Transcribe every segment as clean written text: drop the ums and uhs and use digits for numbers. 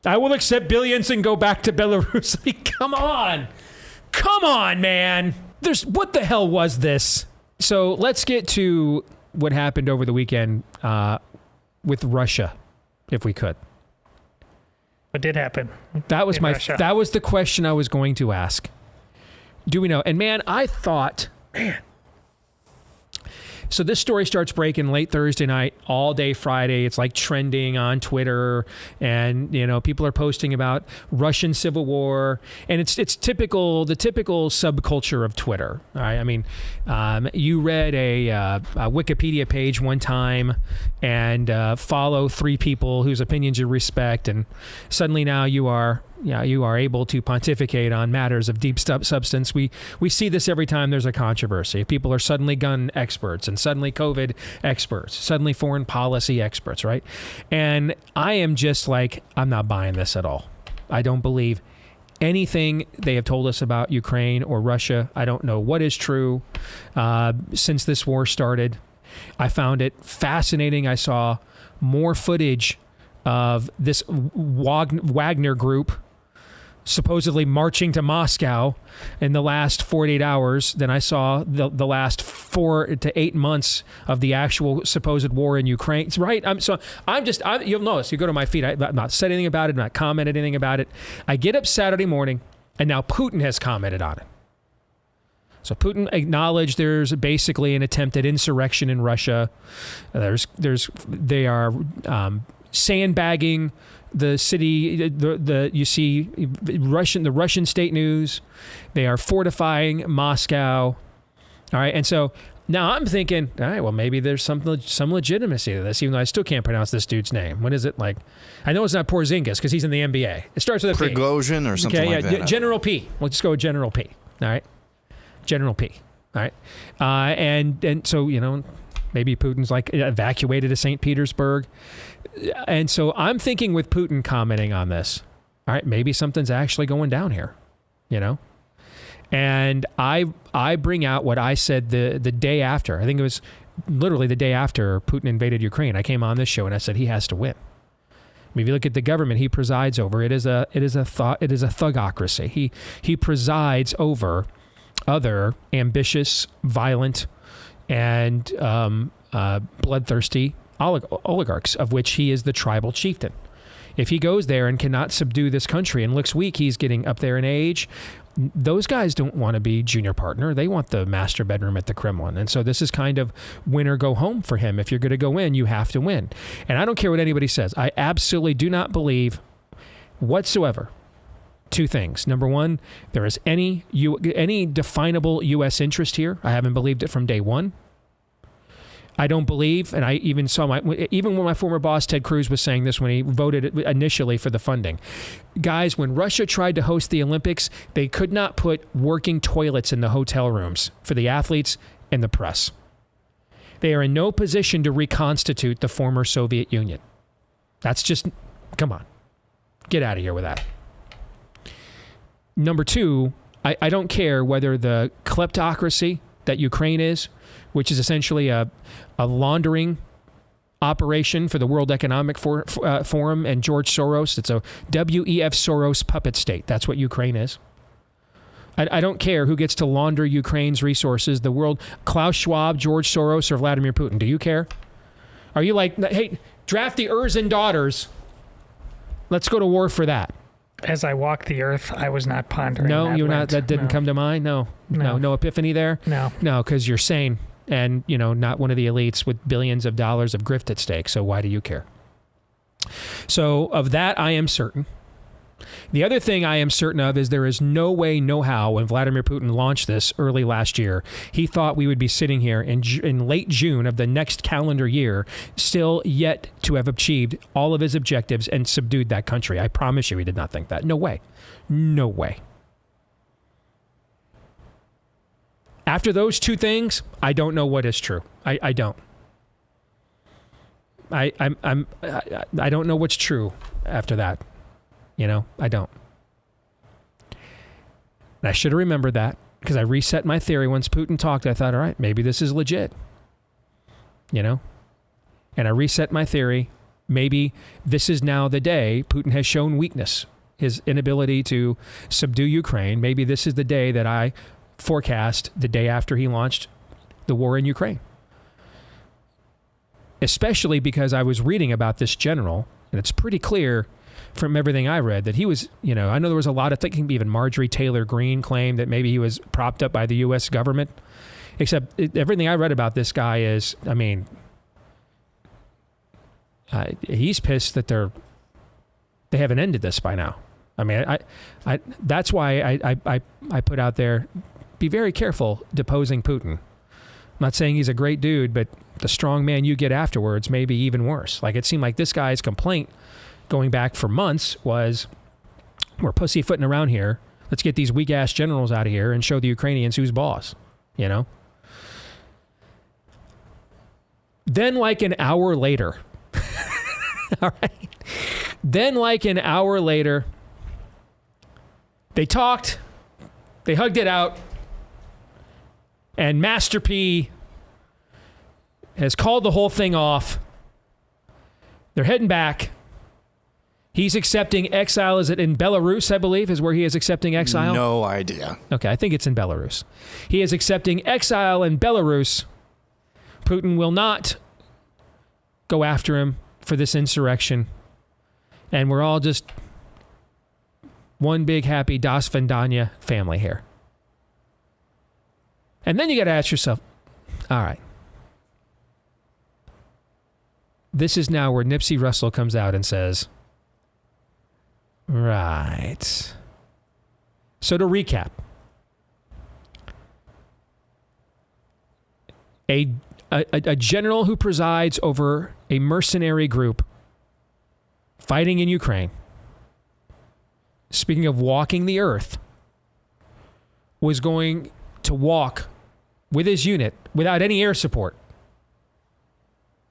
I will accept billions and go back to Belarus. I mean, come on, man. What the hell was this? So let's get to what happened over the weekend with Russia, if we could. What did happen? That was the question I was going to ask. Do we know? And man, I thought, so this story starts breaking late Thursday night, all day Friday. It's like trending on Twitter, and people are posting about Russian civil war, and it's the typical subculture of Twitter. All right, I mean, you read a Wikipedia page one time and follow 3 people whose opinions you respect, and suddenly now you are able to pontificate on matters of deep substance. We see this every time there's a controversy. People are suddenly gun experts and suddenly COVID experts, suddenly foreign policy experts, right? And I am just like, I'm not buying this at all. I don't believe anything they have told us about Ukraine or Russia. I don't know what is true since this war started. I found it fascinating. I saw more footage of this Wagner group supposedly marching to Moscow in the last 48 hours than I saw the last 4 to 8 months of the actual supposed war in Ukraine. Right? You'll notice, you go to my feed, I'm not said anything about it, I'm not commented anything about it. I get up Saturday morning, and now Putin has commented on it. So Putin acknowledged there's basically an attempted insurrection in Russia. They are sandbagging the city. You see the Russian state news. They are fortifying Moscow. All right, and so now I'm thinking, all right, well, maybe there's some legitimacy to this, even though I still can't pronounce this dude's name. What is it like? I know it's not Porzingis because he's in the NBA. It starts with a P. Prigozhin or something like that. General P. We'll just go with General P. All right, General P. All right, and so maybe Putin's like evacuated to St. Petersburg. And so I'm thinking with Putin commenting on this, all right, maybe something's actually going down here, And I bring out what I said the day after. I think it was literally the day after Putin invaded Ukraine. I came on this show and I said he has to win. I mean, if you look at the government he presides over, it is a thugocracy. He presides over other ambitious, violent, and bloodthirsty oligarchs, of which he is the tribal chieftain. If he goes there and cannot subdue this country and looks weak, he's getting up there in age. Those guys don't want to be junior partner. They want the master bedroom at the Kremlin. And so this is kind of win or go home for him. If you're going to go in, you have to win. And I don't care what anybody says. I absolutely do not believe whatsoever 2 things. Number one, there is any definable U.S. interest here. I haven't believed it from day one. I don't believe, and I even saw even when my former boss Ted Cruz was saying this when he voted initially for the funding. Guys, when Russia tried to host the Olympics, they could not put working toilets in the hotel rooms for the athletes and the press. They are in no position to reconstitute the former Soviet Union. That's just, come on, get out of here with that. Number 2, I don't care whether the kleptocracy that Ukraine is, which is essentially a laundering operation for the World Economic Forum and George Soros. It's a WEF Soros puppet state. That's what Ukraine is. I don't care who gets to launder Ukraine's resources, the world, Klaus Schwab, George Soros, or Vladimir Putin. Do you care? Are you like, hey, draft the Erzin daughters. Let's go to war for that. As I walk the earth, I was not pondering. No, that you're not. That didn't come to mind. No epiphany there. No, because you're sane and not one of the elites with billions of dollars of grift at stake. So why do you care? So of that, I am certain. The other thing I am certain of is there is no way, no how, when Vladimir Putin launched this early last year, he thought we would be sitting here in late June of the next calendar year, still yet to have achieved all of his objectives and subdued that country. I promise you he did not think that. No way. No way. After those 2 things, I don't know what is true. I don't. I don't know what's true after that. I don't. And I should have remembered that because I reset my theory once Putin talked. I thought, all right, maybe this is legit. And I reset my theory maybe this is now the day Putin has shown weakness, his inability to subdue Ukraine. Maybe this is the day that I forecast the day after he launched the war in Ukraine. Especially because I was reading about this general, and it's pretty clear from everything I read that he was, I know there was a lot of thinking, even Marjorie Taylor Greene claimed that maybe he was propped up by the U.S. government. Except everything I read about this guy is, he's pissed that they haven't ended this by now. That's why I put out there, be very careful deposing Putin. I'm not saying he's a great dude, but the strong man you get afterwards may be even worse. Like, it seemed like this guy's complaint going back for months was, we're pussyfooting around here. Let's get these weak-ass generals out of here and show the Ukrainians who's boss, Then like an hour later, all right, then like an hour later, they talked, they hugged it out, and Master P has called the whole thing off. They're heading back. He's accepting exile. Is it in Belarus, I believe, is where he is accepting exile? No idea. Okay, I think it's in Belarus. He is accepting exile in Belarus. Putin will not go after him for this insurrection. And we're all just one big happy Das Vendanya family here. And then you got to ask yourself, all right, this is now where Nipsey Russell comes out and says, right. So to recap, a general who presides over a mercenary group fighting in Ukraine, speaking of walking the earth, was going to walk with his unit without any air support.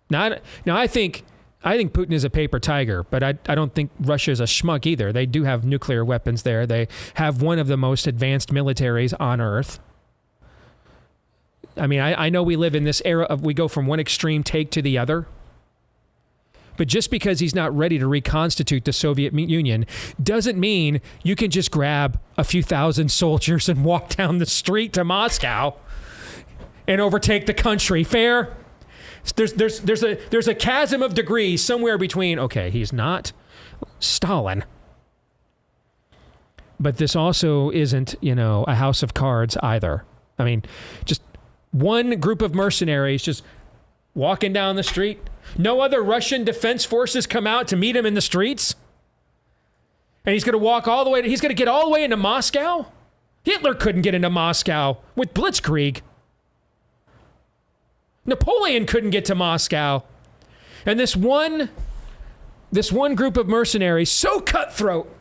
Now I think Putin is a paper tiger, but I don't think Russia is a schmuck either. They do have nuclear weapons there. They have one of the most advanced militaries on Earth. I know we live in this era of we go from one extreme take to the other. But just because he's not ready to reconstitute the Soviet Union doesn't mean you can just grab a few thousand soldiers and walk down the street to Moscow and overtake the country. Fair? There's a chasm of degrees somewhere between, okay, he's not Stalin, but this also isn't, a house of cards either. Just one group of mercenaries just walking down the street. No other Russian defense forces come out to meet him in the streets. And he's going to walk all the way, he's going to get all the way into Moscow? Hitler couldn't get into Moscow with Blitzkrieg. Napoleon couldn't get to Moscow. And this one group of mercenaries, so cutthroat,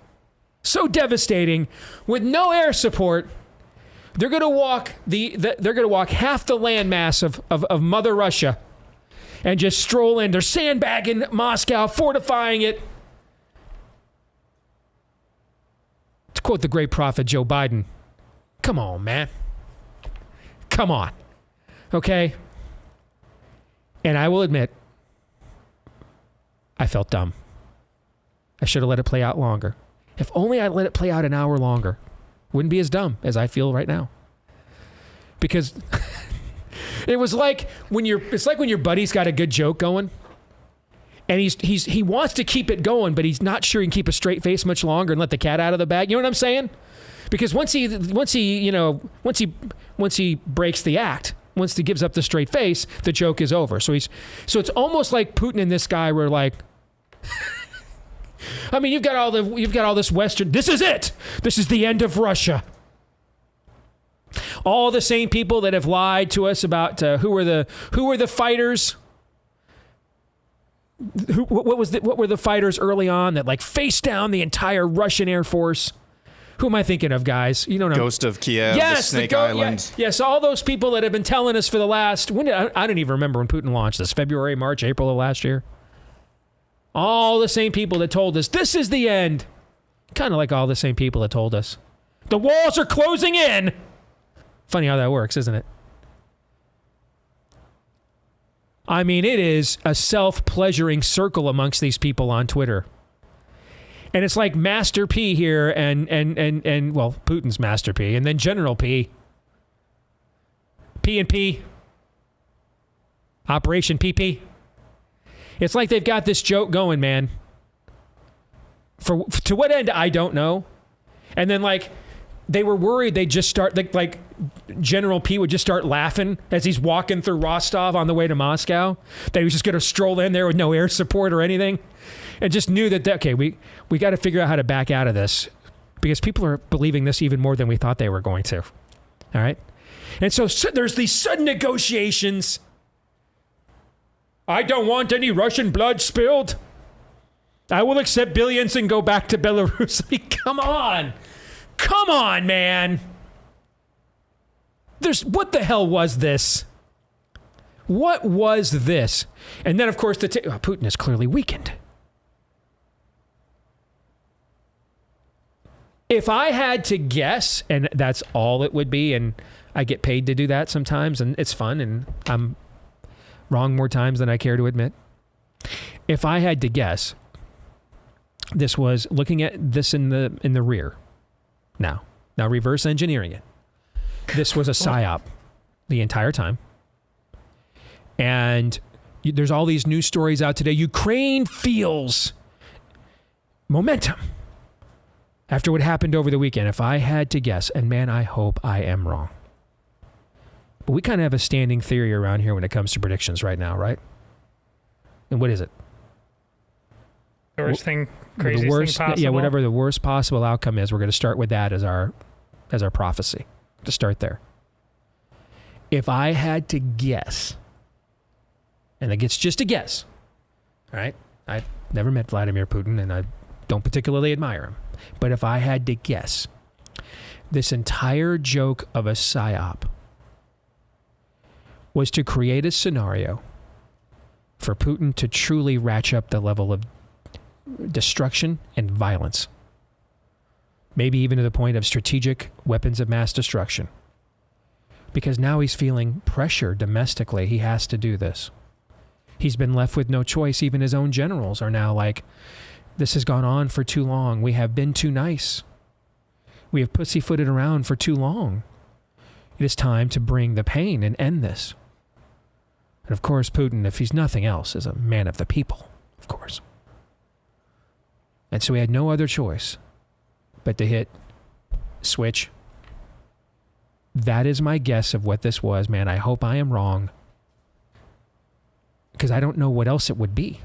so devastating, with no air support, they're going to walk half the landmass of Mother Russia and just stroll in. They're sandbagging Moscow, fortifying it. To quote the great prophet Joe Biden, come on, man. Come on. Okay? And I will admit, I felt dumb. I should have let it play out longer. If only I let it play out an hour longer, wouldn't be as dumb as I feel right now. Because it was like when your buddy's got a good joke going, and he wants to keep it going, but he's not sure he can keep a straight face much longer and let the cat out of the bag. You know what I'm saying? Because once he breaks the act, once he gives up the straight face, the joke is over. So it's almost like Putin and this guy were like, you've got all this Western. This is it. This is the end of Russia. All the same people that have lied to us about who were the fighters. What were the fighters early on that faced down the entire Russian Air Force? Who am I thinking of, guys? You don't know. Ghost of Kiev, yes, the Snake Island. Yes, all those people that have been telling us for the last... I don't even remember when Putin launched this. February, March, April of last year. All the same people that told us, this is the end. Kind of like all the same people that told us, the walls are closing in. Funny how that works, isn't it? I mean, it is a self-pleasuring circle amongst these people on Twitter. And it's like Master P here and well, Putin's Master P, and then General P. P&P. Operation PP. It's like they've got this joke going, man. To what end, I don't know. And then, like, they were worried they'd just start, like General P would just start laughing as he's walking through Rostov on the way to Moscow. That he was just going to stroll in there with no air support or anything. And just knew that, okay, we got to figure out how to back out of this. Because people are believing this even more than we thought they were going to. All right? And so there's these sudden negotiations. I don't want any Russian blood spilled. I will accept billions and go back to Belarus. I mean, come on. Come on, man. What the hell was this? What was this? And then, of course, Putin is clearly weakened. If I had to guess, and that's all it would be, and I get paid to do that sometimes, and it's fun, and I'm wrong more times than I care to admit. If I had to guess, this was looking at this in the rear. Now reverse engineering it. This was a psyop the entire time. And there's all these news stories out today. Ukraine feels momentum after what happened over the weekend. If I had to guess, and man, I hope I am wrong. But we kind of have a standing theory around here when it comes to predictions right now, right? And what is it? The worst thing, craziest thing possible? Yeah, whatever the worst possible outcome is, we're going to start with that as our prophecy. To start there. If I had to guess, and it's just a guess, all right? I've never met Vladimir Putin, and I don't particularly admire him. But if I had to guess, this entire joke of a psyop was to create a scenario for Putin to truly ratchet up the level of destruction and violence. Maybe even to the point of strategic weapons of mass destruction. Because now he's feeling pressure domestically. He has to do this. He's been left with no choice. Even his own generals are now like, this has gone on for too long. We have been too nice. We have pussyfooted around for too long. It is time to bring the pain and end this. And of course, Putin, if he's nothing else, is a man of the people, of course. And so he had no other choice but to hit switch. That is my guess of what this was, man. I hope I am wrong. Because I don't know what else it would be.